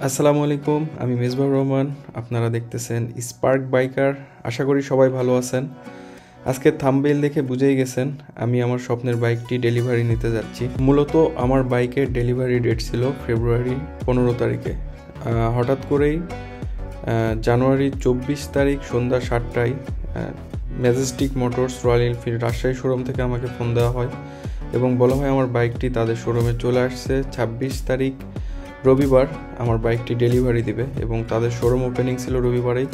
আসসালামু আলাইকুম, আমি মেজবাহুর রহমান। আপনারা দেখতেছেন স্পার্ক বাইকার। আশা করি সবাই ভালো আছেন। আজকে থাম্বনেইল দেখে বুঝেই গেছেন আমি আমার স্বপ্নের বাইকটি ডেলিভারি নিতে যাচ্ছি। মূলত আমার বাইকের ডেলিভারি ডেট ছিল ফেব্রুয়ারি 15 তারিখে। হঠাৎ করেই জানুয়ারি 24 তারিখ সন্ধ্যা 7টায় Majestic Motors Royal Enfield Rajshahi showroom থেকে আমাকে ফোন দেওয়া হয় এবং বলা হয় আমার বাইকটি তাদের শোরুমে চলে আসছে। 26 তারিখ রবিবার আমার বাইকটি ডেলিভারি দিবে এবং তাদের শোরুম ওপেনিং ছিল রবিবারেই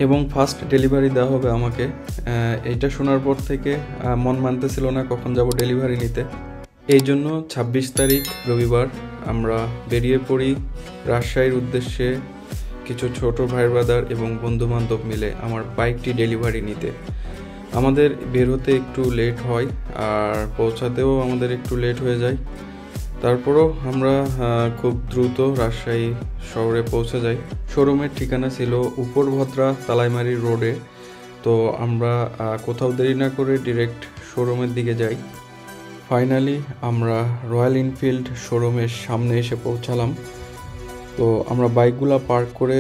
এবং ফার্স্ট ডেলিভারি দেওয়া হবে আমাকে। এইটা শোনার পর থেকে মন মানতেছিল না কখন যাব ডেলিভারি নিতে। এই জন্য 26 তারিখ রবিবার আমরা বেরিয়ে পড়ি রাজশাহীর উদ্দেশ্যে, কিছু ছোট ভাই ব্রাদার এবং বন্ধুবান্ধব মিলে আমার বাইকটি ডেলিভারি নিতে। আমাদের বের হতে একটু লেট হয় আর পৌঁছাতেও আমাদের একটু লেট হয়ে যায়। তারপরও আমরা খুব দ্রুত রাজশাহী শহরে পৌঁছে যাই। শোরুমের ঠিকানা ছিল উপরভদ্রা তালাইমারি রোডে। তো আমরা কোথাও দেরি না করে ডিরেক্ট শোরুমের দিকে যাই। ফাইনালি আমরা রয়্যাল এনফিল্ড শোরুমের সামনে এসে পৌঁছালাম। তো আমরা বাইকগুলো পার্ক করে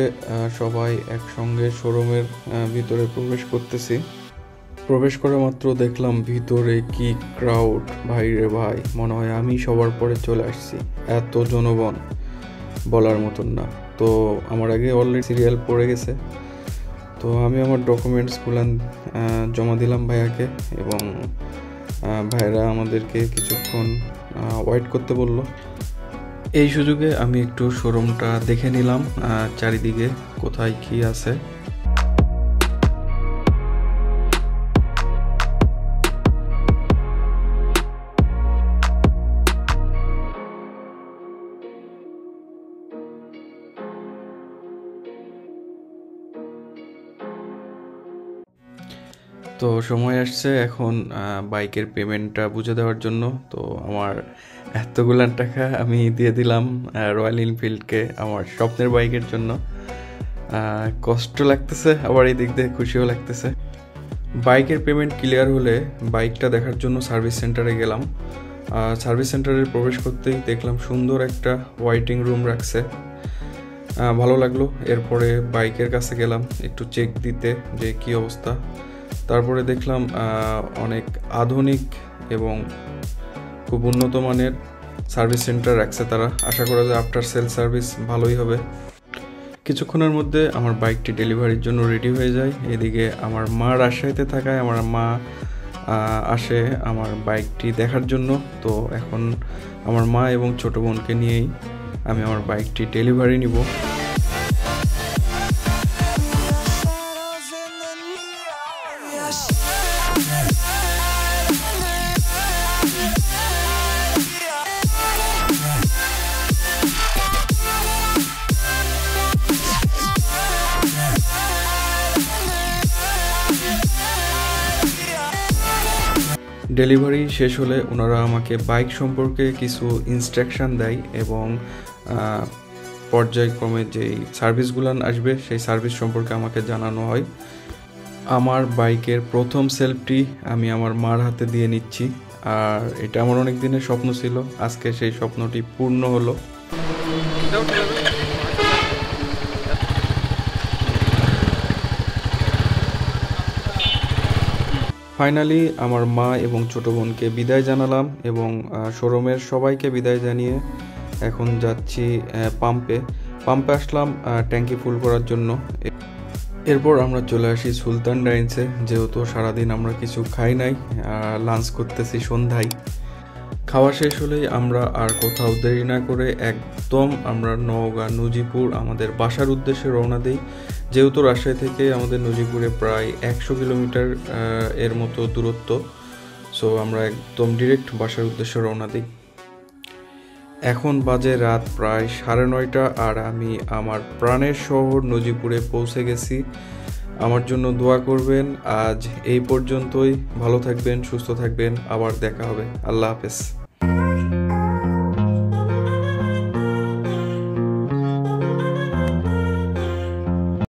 সবাই একসঙ্গে শোরুমের ভিতরে প্রবেশ করতেছি। প্রবেশ করা মাত্র দেখলাম ভিতরে কি ক্রাউড, ভাই রে ভাই, মনে হয় আমি সবার পরে চলে আসছি, এত জনগণ বলার মতন না। তো আমার আগে অলরেডি সিরিয়াল পড়ে গেছে। তো আমি আমার ডকুমেন্টসগুলো জমা দিলাম ভাইয়াকে এবং ভাইরা আমাদেরকে কিছুক্ষণ ওয়েট করতে বলল। এই সুযোগে আমি একটু শোরুমটা দেখে নিলাম, চারিদিকে কোথায় কি আছে। তো সময় আসছে এখন বাইকের পেমেন্টটা বুঝে দেওয়ার জন্য। তো আমার এতগুলান টাকা আমি দিয়ে দিলাম রয়্যাল এনফিল্ডকে আমার স্বপ্নের বাইকের জন্য। কষ্ট লাগতেছে, আবার এই দিক দিয়ে খুশিও লাগতেছে। বাইকের পেমেন্ট ক্লিয়ার হলে বাইকটা দেখার জন্য সার্ভিস সেন্টারে গেলাম। সার্ভিস সেন্টারে প্রবেশ করতেই দেখলাম সুন্দর একটা ওয়েটিং রুম রাখছে, ভালো লাগলো। এরপরে বাইকের কাছে গেলাম একটু চেক দিতে যে কী অবস্থা। তারপরে দেখলাম অনেক আধুনিক এবং খুব উন্নত মানের সার্ভিস সেন্টার রাখছে তারা। আশা করা যায় আফটার সেল সার্ভিস ভালোই হবে। কিছুক্ষণের মধ্যে আমার বাইকটি ডেলিভারির জন্য রেডি হয়ে যায়। এদিকে আমার মা রাজশাহীতে থাকায় আমার মা আসে আমার বাইকটি দেখার জন্য। তো এখন আমার মা এবং ছোট বোনকে নিয়েই আমি আমার বাইকটি ডেলিভারি নিব। ডেলিভারি শেষ হলে ওনারা আমাকে বাইক সম্পর্কে কিছু ইনস্ট্রাকশান দেয় এবং পর্যায়ক্রমে যেই সার্ভিসগুলো আসবে সেই সার্ভিস সম্পর্কে আমাকে জানানো হয়। আমার বাইকের প্রথম সেলফটি আমি আমার মার হাতে দিয়ে নিচ্ছি, আর এটা আমার অনেক দিনের স্বপ্ন ছিল। আজকে সেই স্বপ্নটি পূর্ণ হলো। ফাইনালি আমার মা এবং ছোট বোনকে বিদায় জানালাম এবং শোরুমের সবাইকে বিদায় জানিয়ে এখন যাচ্ছি পাম্পে আসলাম ট্যাঙ্কি ফুল করার জন্য। এরপর আমরা চলে আসি সুলতান ডাইন্সে, যেহেতু সারাদিন আমরা কিছু খাই নাই, লাঞ্চ করতেছি সন্ধ্যায়। খাওয়া শেষ হলেই আমরা আর কোথাও দেরি না করে একদম আমরা নওগাঁ নজিপুর আমাদের বাসার উদ্দেশ্যে রওনা দিই। যেহেতু রাজশাহী থেকে আমাদের নজিপুরে প্রায় 100 কিলোমিটার এর মতো দূরত্ব। সো আমরা একদম ডিরেক্ট বাসার উদ্দেশ্যে রওনা দিই। এখন বাজে রাত প্রায় 9:30 আর আমি আমার প্রাণের শহর নজিপুরে পৌঁছে গেছি। আমার জন্য দোয়া করবেন। আজ এই পর্যন্তই। ভালো থাকবেন, সুস্থ থাকবেন, আবার দেখা হবে। আল্লাহ হাফেজ।